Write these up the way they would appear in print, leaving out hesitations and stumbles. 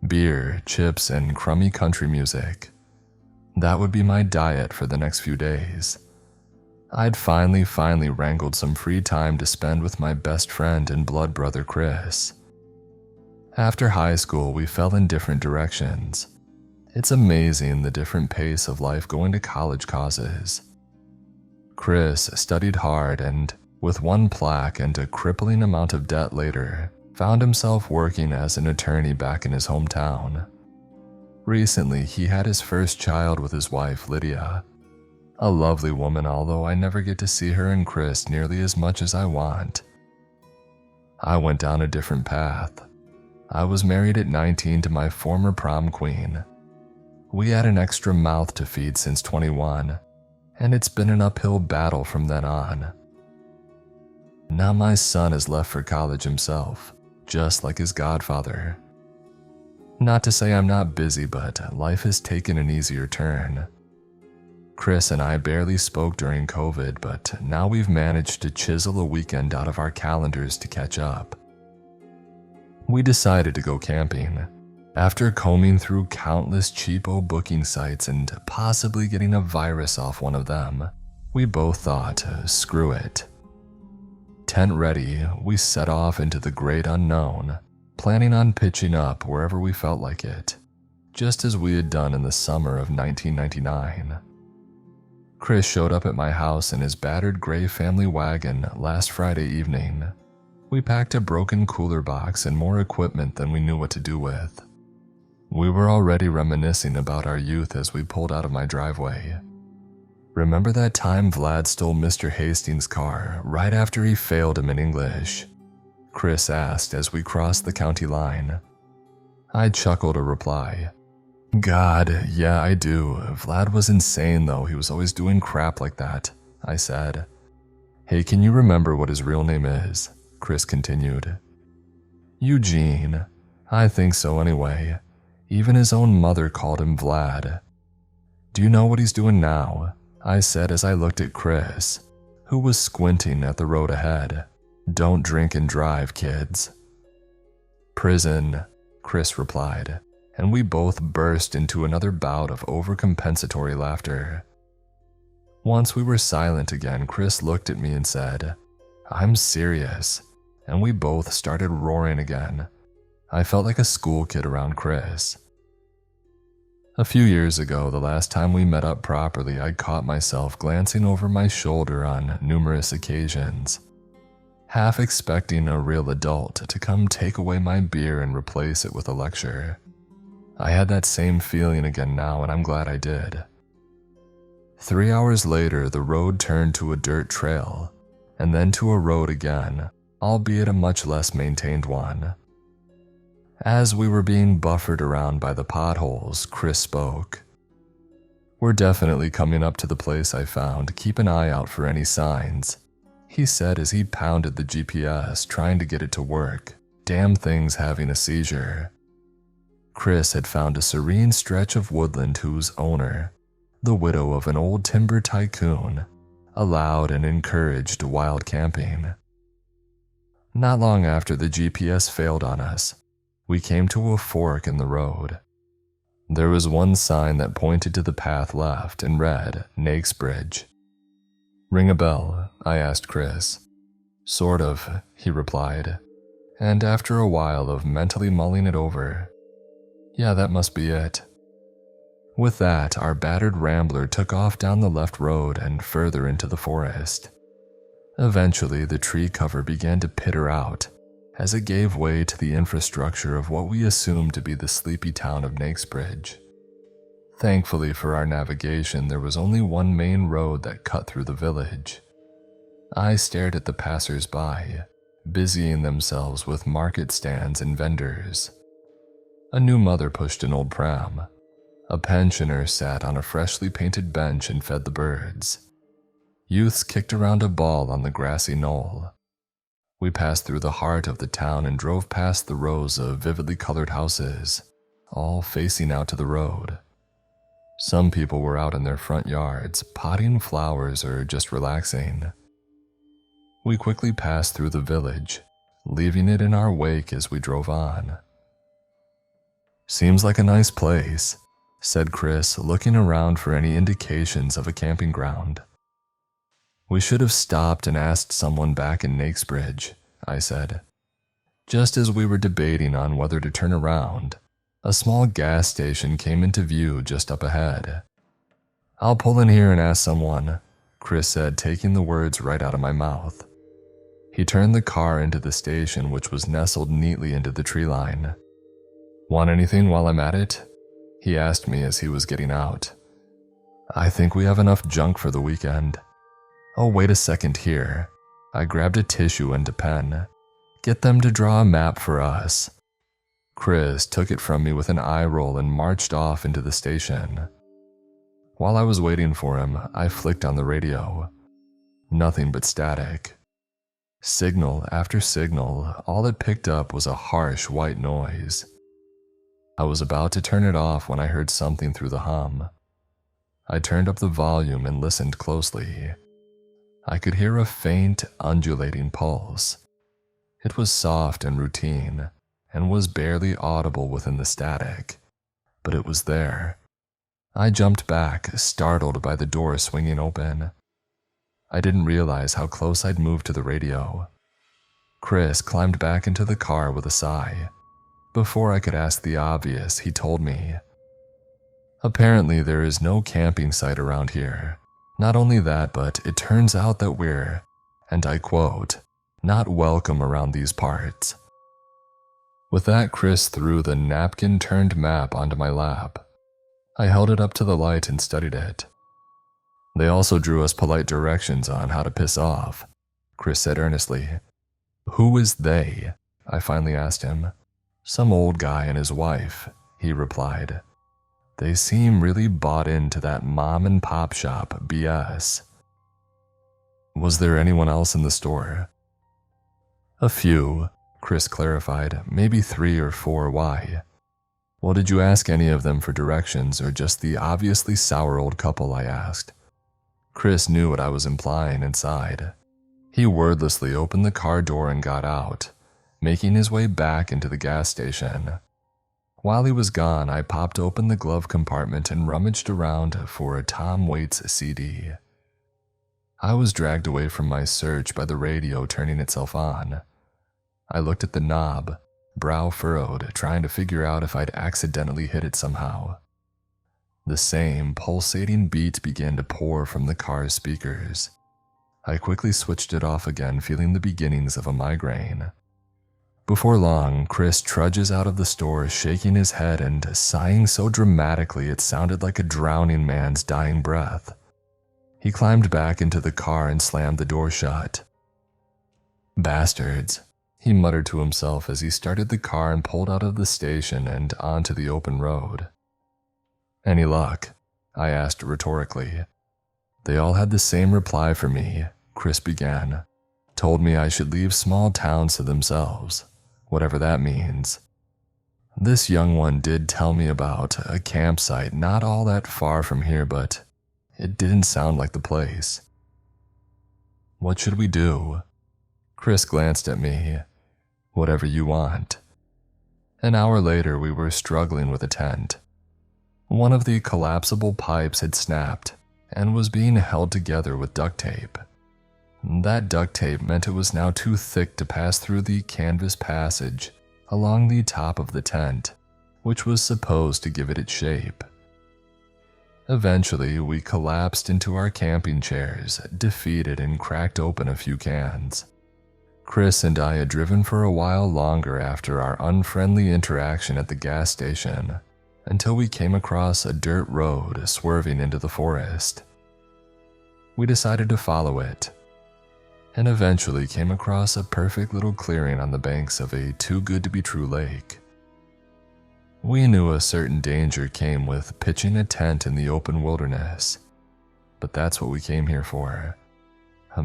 Beer, chips, and crummy country music. That would be my diet for the next few days. I'd finally wrangled some free time to spend with my best friend and blood brother Chris. After high school, we fell in different directions. It's amazing the different pace of life going to college causes. Chris studied hard and, with one plaque and a crippling amount of debt later, found himself working as an attorney back in his hometown. Recently, he had his first child with his wife, Lydia. A lovely woman, although I never get to see her and Chris nearly as much as I want. I went down a different path. I was married at 19 to my former prom queen. We had an extra mouth to feed since 21, and it's been an uphill battle from then on. Now my son has left for college himself, just like his godfather. Not to say I'm not busy, but life has taken an easier turn. Chris and I barely spoke during COVID, but now we've managed to chisel a weekend out of our calendars to catch up. We decided to go camping. After combing through countless cheapo booking sites and possibly getting a virus off one of them, we both thought, screw it. Tent ready, we set off into the great unknown, planning on pitching up wherever we felt like it, just as we had done in the summer of 1999. Chris showed up at my house in his battered gray family wagon last Friday evening. We packed a broken cooler box and more equipment than we knew what to do with. We were already reminiscing about our youth as we pulled out of my driveway. Remember that time Vlad stole Mr. Hastings' car right after he failed him in English? Chris asked as we crossed the county line. I chuckled a reply. God, yeah, I do. Vlad was insane though, he was always doing crap like that, I said. Hey, can you remember what his real name is? Chris continued. Eugene. I think so anyway. Even his own mother called him Vlad. Do you know what he's doing now? I said as I looked at Chris, who was squinting at the road ahead. Don't drink and drive, kids. Prison, Chris replied, and we both burst into another bout of overcompensatory laughter. Once we were silent again, Chris looked at me and said, I'm serious, and we both started roaring again. I felt like a school kid around Chris. A few years ago, the last time we met up properly, I caught myself glancing over my shoulder on numerous occasions, half expecting a real adult to come take away my beer and replace it with a lecture. I had that same feeling again now, and I'm glad I did. 3 hours later, the road turned to a dirt trail, and then to a road again, albeit a much less maintained one. As we were being buffered around by the potholes, Chris spoke. We're definitely coming up to the place I found. Keep an eye out for any signs, he said as he pounded the GPS, trying to get it to work. Damn thing's having a seizure. Chris had found a serene stretch of woodland whose owner, the widow of an old timber tycoon, allowed and encouraged wild camping. Not long after the GPS failed on us, we came to a fork in the road. There was one sign that pointed to the path left and read, Nakesbridge. Ring a bell? I asked Chris. Sort of, he replied, and after a while of mentally mulling it over, yeah, that must be it. With that, our battered rambler took off down the left road and further into the forest. Eventually, the tree cover began to pitter out as it gave way to the infrastructure of what we assumed to be the sleepy town of Nakesbridge. Thankfully for our navigation, there was only one main road that cut through the village. I stared at the passers-by, busying themselves with market stands and vendors. A new mother pushed an old pram. A pensioner sat on a freshly painted bench and fed the birds. Youths kicked around a ball on the grassy knoll. We passed through the heart of the town and drove past the rows of vividly colored houses, all facing out to the road. Some people were out in their front yards, potting flowers or just relaxing. We quickly passed through the village, leaving it in our wake as we drove on. "Seems like a nice place," said Chris, looking around for any indications of a camping ground. "We should have stopped and asked someone back in Nakesbridge," I said. Just as we were debating on whether to turn around, a small gas station came into view just up ahead. "I'll pull in here and ask someone," Chris said, taking the words right out of my mouth. He turned the car into the station, which was nestled neatly into the tree line. "Want anything while I'm at it?" he asked me as he was getting out. "I think we have enough junk for the weekend." "Oh, wait a second here." I grabbed a tissue and a pen. "Get them to draw a map for us." Chris took it from me with an eye roll and marched off into the station. While I was waiting for him, I flicked on the radio. Nothing but static. Signal after signal, all it picked up was a harsh white noise. I was about to turn it off when I heard something through the hum. I turned up the volume and listened closely. I could hear a faint, undulating pulse. It was soft and routine, and was barely audible within the static, but it was there. I jumped back, startled by the door swinging open. I didn't realize how close I'd moved to the radio. Chris climbed back into the car with a sigh. Before I could ask the obvious, he told me, "Apparently there is no camping site around here. Not only that, but it turns out that we're," and I quote, "not welcome around these parts." With that, Chris threw the napkin-turned map onto my lap. I held it up to the light and studied it. "They also drew us polite directions on how to piss off," Chris said earnestly. "Who is they?" I finally asked him. "Some old guy and his wife," he replied. "They seem really bought into that mom-and-pop shop BS." "Was there anyone else in the store?" "A few," Chris clarified, "maybe 3 or 4. Why?" "Well, did you ask any of them for directions or just the obviously sour old couple?" I asked. Chris knew what I was implying and sighed. He wordlessly opened the car door and got out, making his way back into the gas station. While he was gone, I popped open the glove compartment and rummaged around for a Tom Waits CD. I was dragged away from my search by the radio turning itself on. I looked at the knob, brow furrowed, trying to figure out if I'd accidentally hit it somehow. The same pulsating beat began to pour from the car's speakers. I quickly switched it off again, feeling the beginnings of a migraine. Before long, Chris trudges out of the store, shaking his head and sighing so dramatically it sounded like a drowning man's dying breath. He climbed back into the car and slammed the door shut. "Bastards," he muttered to himself as he started the car and pulled out of the station and onto the open road. "Any luck?" I asked rhetorically. They all had the same reply for me, Chris began. Told me I should leave small towns to themselves, whatever that means. This young one did tell me about a campsite not all that far from here, but it didn't sound like the place. "What should we do?" Chris glanced at me. "Whatever you want." An hour later, we were struggling with a tent. One of the collapsible pipes had snapped and was being held together with duct tape. That duct tape meant it was now too thick to pass through the canvas passage along the top of the tent, which was supposed to give it its shape. Eventually, we collapsed into our camping chairs, defeated, and cracked open a few cans. Chris and I had driven for a while longer after our unfriendly interaction at the gas station, until we came across a dirt road swerving into the forest. We decided to follow it, and eventually came across a perfect little clearing on the banks of a too-good-to-be-true lake. We knew a certain danger came with pitching a tent in the open wilderness, but that's what we came here for.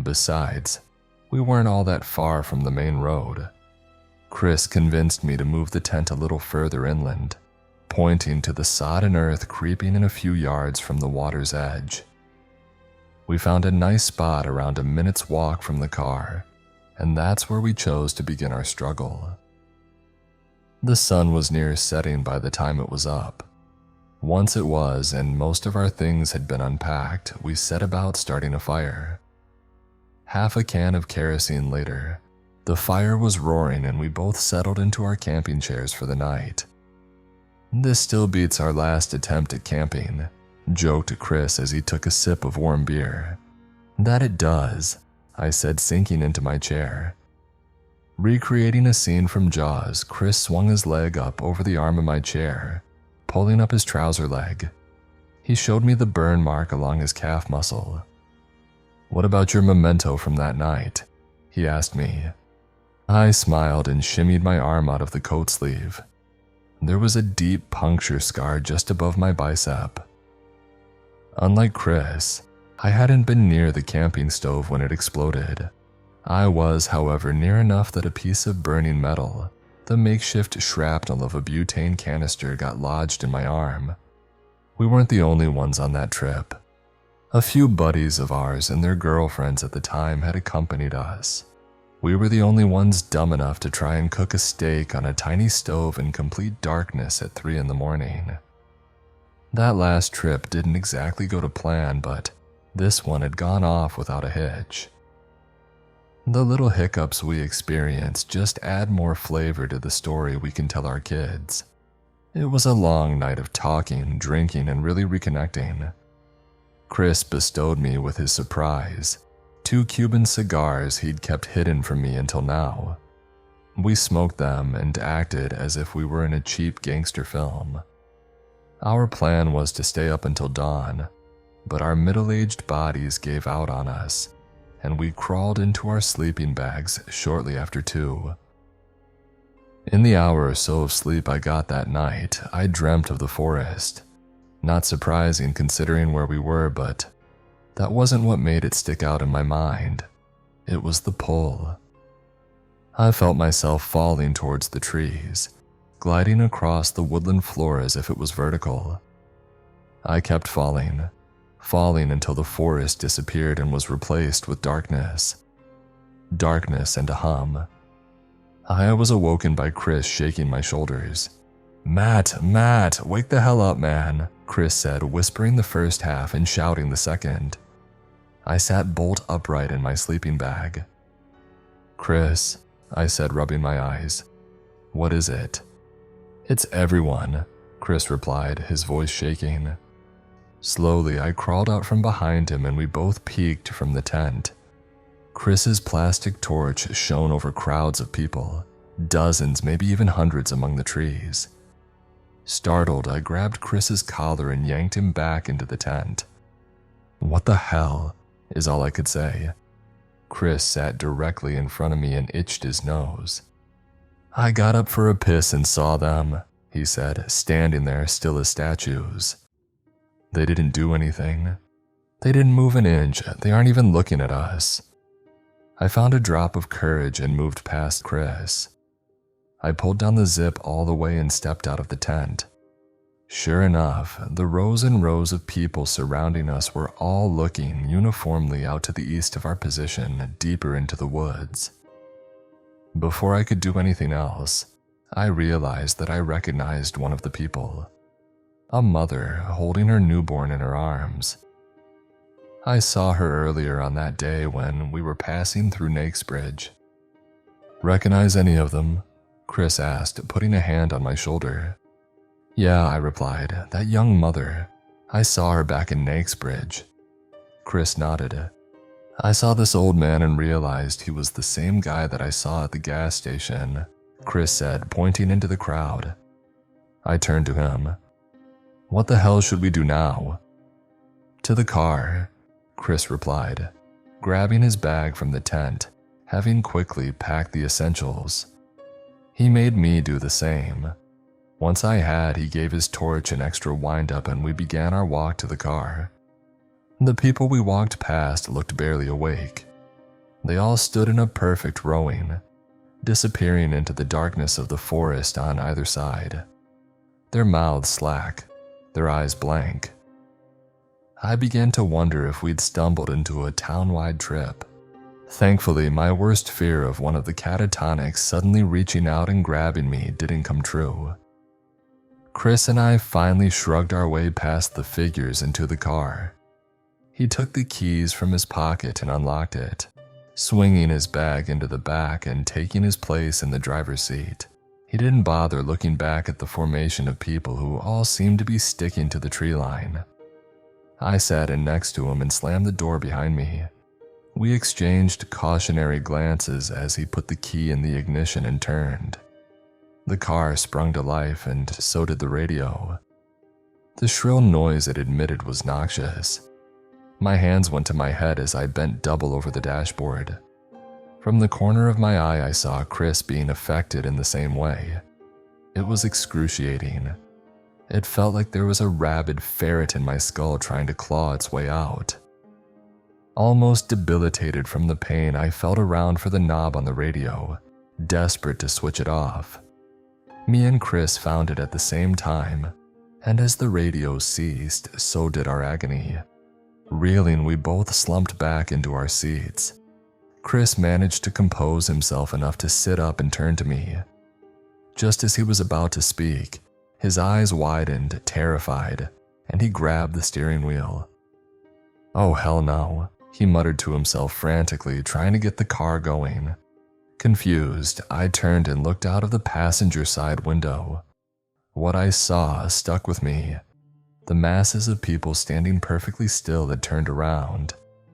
Besides, we weren't all that far from the main road. Chris convinced me to move the tent a little further inland, pointing to the sodden earth creeping in a few yards from the water's edge. We found a nice spot around a minute's walk from the car, and that's where we chose to begin our struggle. The sun was near setting by the time it was up. Once it was, and most of our things had been unpacked, we set about starting a fire. Half a can of kerosene later, the fire was roaring and we both settled into our camping chairs for the night. "This still beats our last attempt at camping," joked Chris as he took a sip of warm beer. "That it does," I said, sinking into my chair. Recreating a scene from Jaws, Chris swung his leg up over the arm of my chair, pulling up his trouser leg. He showed me the burn mark along his calf muscle. "What about your memento from that night?" he asked me. I smiled and shimmied my arm out of the coat sleeve. There was a deep puncture scar just above my bicep. Unlike Chris, I hadn't been near the camping stove when it exploded. I was, however, near enough that a piece of burning metal, the makeshift shrapnel of a butane canister, got lodged in my arm. We weren't the only ones on that trip. A few buddies of ours and their girlfriends at the time had accompanied us. We were the only ones dumb enough to try and cook a steak on a tiny stove in complete darkness at 3 in the morning. That last trip didn't exactly go to plan, but this one had gone off without a hitch. The little hiccups we experienced just add more flavor to the story we can tell our kids. It was a long night of talking, drinking, and really reconnecting. Chris bestowed me with his surprise, 2 Cuban cigars he'd kept hidden from me until now. We smoked them and acted as if we were in a cheap gangster film. Our plan was to stay up until dawn, but our middle-aged bodies gave out on us, and we crawled into our sleeping bags shortly after 2. In the hour or so of sleep I got that night, I dreamt of the forest. Not surprising considering where we were, but that wasn't what made it stick out in my mind. It was the pull. I felt myself falling towards the trees, gliding across the woodland floor as if it was vertical. I kept falling until the forest disappeared and was replaced with darkness. Darkness and a hum. I was awoken by Chris shaking my shoulders. Matt, wake the hell up, man," Chris said, whispering the first half and shouting the second. I sat bolt upright in my sleeping bag. "Chris," I said, rubbing my eyes. "What is it?" "It's everyone," Chris replied, his voice shaking. Slowly, I crawled out from behind him and we both peeked from the tent. Chris's plastic torch shone over crowds of people, dozens, maybe even hundreds among the trees. Startled, I grabbed Chris's collar and yanked him back into the tent. "What the hell?" is all I could say. Chris sat directly in front of me and itched his nose. "I got up for a piss and saw them," he said, standing there still as statues. "They didn't do anything. They didn't move an inch. They aren't even looking at us." I found a drop of courage and moved past Chris. I pulled down the zip all the way and stepped out of the tent. Sure enough, the rows and rows of people surrounding us were all looking uniformly out to the east of our position, deeper into the woods. Before I could do anything else, I realized that I recognized one of the people. A mother holding her newborn in her arms. I saw her earlier on that day when we were passing through Nakesbridge. "Recognize any of them?" Chris asked, putting a hand on my shoulder. "Yeah," I replied, "that young mother. I saw her back in Nakesbridge." Chris nodded. "I saw this old man and realized he was the same guy that I saw at the gas station," Chris said, pointing into the crowd. I turned to him. "What the hell should we do now?" "To the car," Chris replied, grabbing his bag from the tent, having quickly packed the essentials. He made me do the same. Once I had, he gave his torch an extra wind-up and we began our walk to the car. The people we walked past looked barely awake. They all stood in a perfect rowing, disappearing into the darkness of the forest on either side. Their mouths slack, their eyes blank. I began to wonder if we'd stumbled into a town-wide trip. Thankfully, my worst fear of one of the catatonics suddenly reaching out and grabbing me didn't come true. Chris and I finally shrugged our way past the figures into the car. He took the keys from his pocket and unlocked it, swinging his bag into the back and taking his place in the driver's seat. He didn't bother looking back at the formation of people who all seemed to be sticking to the tree line. I sat in next to him and slammed the door behind me. We exchanged cautionary glances as he put the key in the ignition and turned. The car sprung to life, and so did the radio. The shrill noise it emitted was noxious. My hands went to my head as I bent double over the dashboard. From the corner of my eye, I saw Chris being affected in the same way. It was excruciating. It felt like there was a rabid ferret in my skull trying to claw its way out. Almost debilitated from the pain, I felt around for the knob on the radio, desperate to switch it off. Me and Chris found it at the same time, and as the radio ceased, so did our agony. Reeling, we both slumped back into our seats. Chris managed to compose himself enough to sit up and turn to me. Just as he was about to speak, his eyes widened, terrified, and he grabbed the steering wheel. "Oh, hell no," he muttered to himself frantically, trying to get the car going. Confused, I turned and looked out of the passenger side window. What I saw stuck with me. The masses of people standing perfectly still had turned around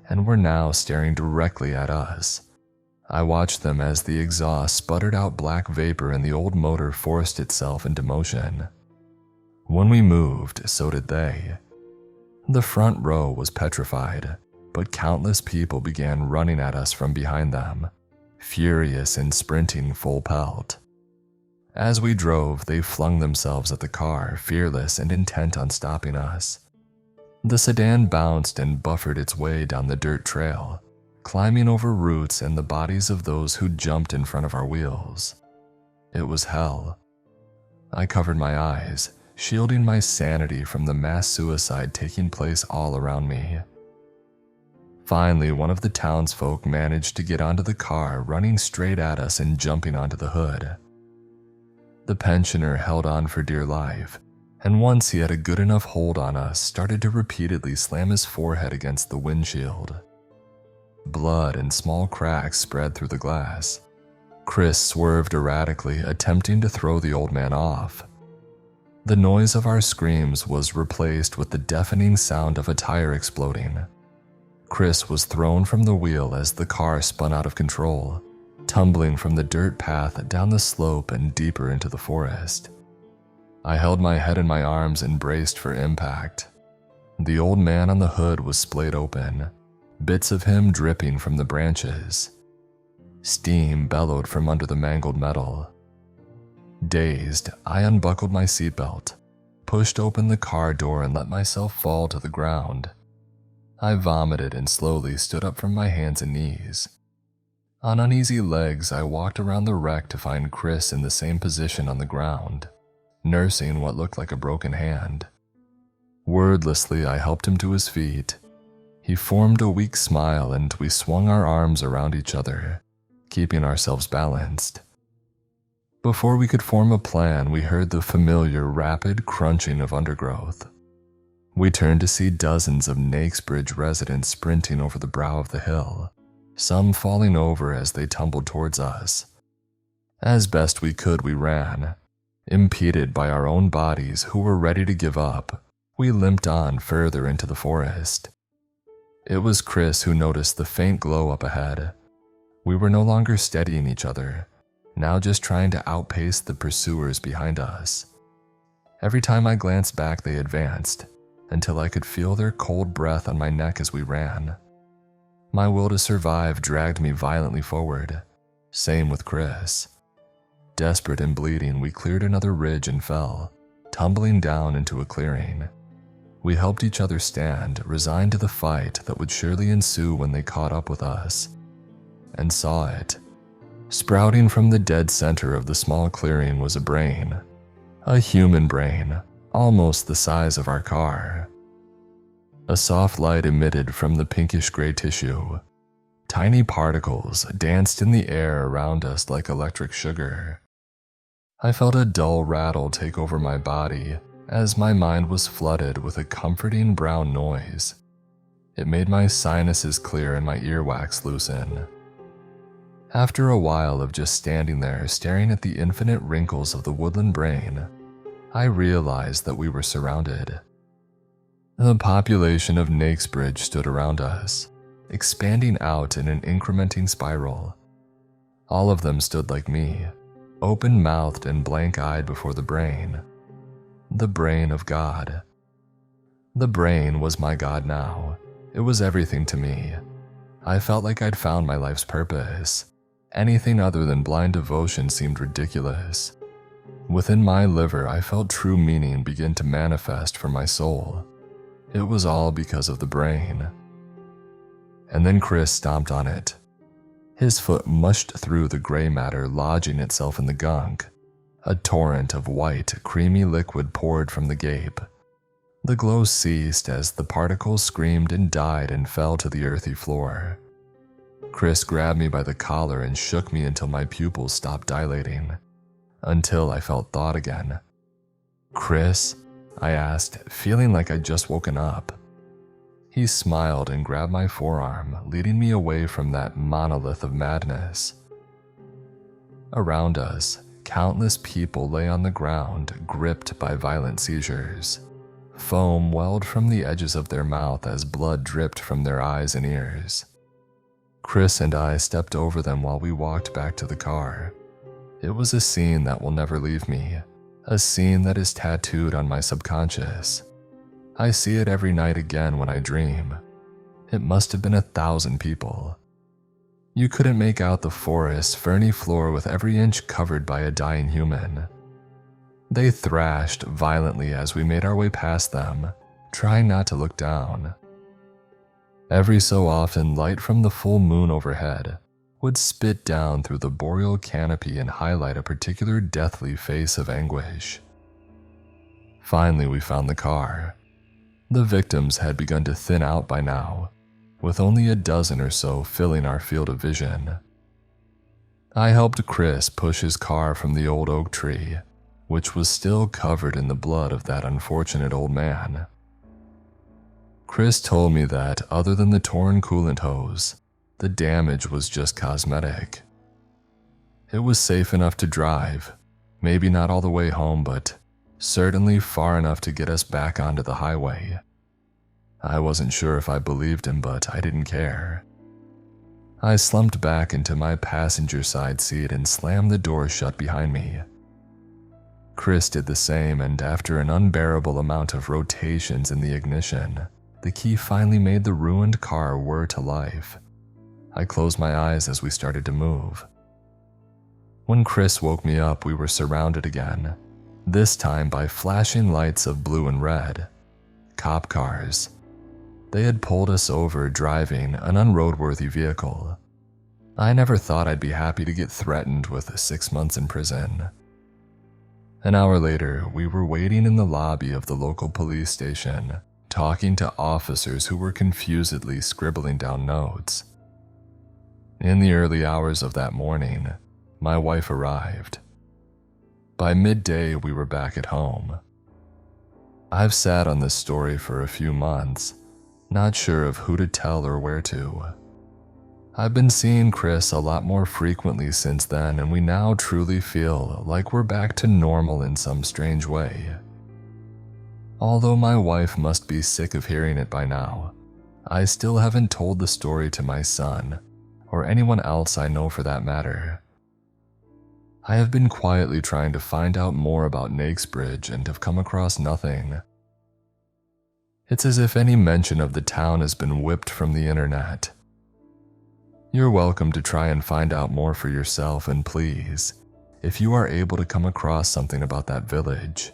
and were now staring directly at us. I watched them as the exhaust sputtered out black vapor and the old motor forced itself into motion. When we moved, so did they. The front row was petrified, but countless people began running at us from behind them, furious and sprinting full pelt. As we drove, they flung themselves at the car, fearless and intent on stopping us. The sedan bounced and buffered its way down the dirt trail, climbing over roots and the bodies of those who jumped in front of our wheels. It was hell. I covered my eyes, shielding my sanity from the mass suicide taking place all around me. Finally, one of the townsfolk managed to get onto the car, running straight at us and jumping onto the hood. The pensioner held on for dear life, and once he had a good enough hold on us, started to repeatedly slam his forehead against the windshield. Blood and small cracks spread through the glass. Chris swerved erratically, attempting to throw the old man off. The noise of our screams was replaced with the deafening sound of a tire exploding. Chris was thrown from the wheel as the car spun out of control, tumbling from the dirt path down the slope and deeper into the forest. I held my head in my arms and braced for impact. The old man on the hood was splayed open, bits of him dripping from the branches. Steam bellowed from under the mangled metal. Dazed, I unbuckled my seatbelt, pushed open the car door and let myself fall to the ground. I vomited and slowly stood up from my hands and knees. On uneasy legs, I walked around the wreck to find Chris in the same position on the ground, nursing what looked like a broken hand. Wordlessly, I helped him to his feet. He formed a weak smile and we swung our arms around each other, keeping ourselves balanced. Before we could form a plan, we heard the familiar rapid crunching of undergrowth. We turned to see dozens of Nakesbridge residents sprinting over the brow of the hill, some falling over as they tumbled towards us. As best we could, we ran. Impeded by our own bodies who were ready to give up, we limped on further into the forest. It was Chris who noticed the faint glow up ahead. We were no longer steadying each other, now just trying to outpace the pursuers behind us. Every time I glanced back, they advanced, until I could feel their cold breath on my neck as we ran. My will to survive dragged me violently forward. Same with Chris. Desperate and bleeding, we cleared another ridge and fell, tumbling down into a clearing. We helped each other stand, resigned to the fight that would surely ensue when they caught up with us. And saw it. Sprouting from the dead center of the small clearing was a brain. A human brain, almost the size of our car. A soft light emitted from the pinkish-gray tissue. Tiny particles danced in the air around us like electric sugar. I felt a dull rattle take over my body as my mind was flooded with a comforting brown noise. It made my sinuses clear and my earwax loosen. After a while of just standing there staring at the infinite wrinkles of the woodland brain, I realized that we were surrounded. The population of Nakesbridge stood around us, expanding out in an incrementing spiral. All of them stood like me, open-mouthed and blank-eyed before the brain of God. The brain was my God now. It was everything to me. I felt like I'd found my life's purpose. Anything other than blind devotion seemed ridiculous. Within my liver, I felt true meaning begin to manifest for my soul. It was all because of the brain. And then Chris stomped on it. His foot mushed through the gray matter, lodging itself in the gunk. A torrent of white, creamy liquid poured from the gape. The glow ceased as the particles screamed and died and fell to the earthy floor. Chris grabbed me by the collar and shook me until my pupils stopped dilating, until I felt thought again. "Chris?" I asked, feeling like I'd just woken up. He smiled and grabbed my forearm, leading me away from that monolith of madness. Around us, countless people lay on the ground, gripped by violent seizures. Foam welled from the edges of their mouth as blood dripped from their eyes and ears. Chris and I stepped over them while we walked back to the car. It was a scene that will never leave me, a scene that is tattooed on my subconscious. I see it every night again when I dream. It must have been 1,000 people. You couldn't make out the forest's ferny floor with every inch covered by a dying human. They thrashed violently as we made our way past them, trying not to look down. Every so often, light from the full moon overhead would spit down through the boreal canopy and highlight a particular deathly face of anguish. Finally, we found the car. The victims had begun to thin out by now, with only a dozen or so filling our field of vision. I helped Chris push his car from the old oak tree, which was still covered in the blood of that unfortunate old man. Chris told me that, other than the torn coolant hose, the damage was just cosmetic. It was safe enough to drive, maybe not all the way home, but certainly far enough to get us back onto the highway. I wasn't sure if I believed him, but I didn't care. I slumped back into my passenger side seat and slammed the door shut behind me. Chris did the same, and after an unbearable amount of rotations in the ignition, the key finally made the ruined car whir to life. I closed my eyes as we started to move. When Chris woke me up, we were surrounded again, this time by flashing lights of blue and red. Cop cars. They had pulled us over driving an unroadworthy vehicle. I never thought I'd be happy to get threatened with 6 months in prison. An hour later, we were waiting in the lobby of the local police station, talking to officers who were confusedly scribbling down notes. In the early hours of that morning, my wife arrived. By midday, we were back at home. I've sat on this story for a few months, not sure of who to tell or where to. I've been seeing Chris a lot more frequently since then, and we now truly feel like we're back to normal in some strange way. Although my wife must be sick of hearing it by now, I still haven't told the story to my son, or anyone else I know for that matter. I have been quietly trying to find out more about Nakesbridge and have come across nothing. It's as if any mention of the town has been whipped from the internet. You're welcome to try and find out more for yourself, and please, if you are able to come across something about that village,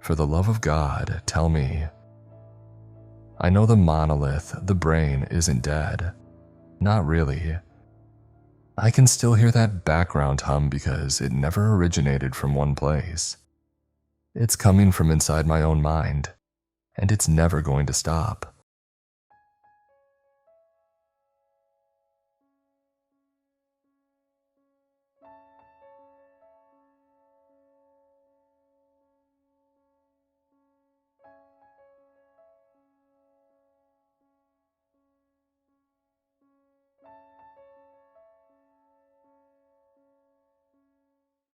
for the love of God, tell me. I know the monolith, the brain, isn't dead. Not really. I can still hear that background hum because it never originated from one place. It's coming from inside my own mind, and it's never going to stop.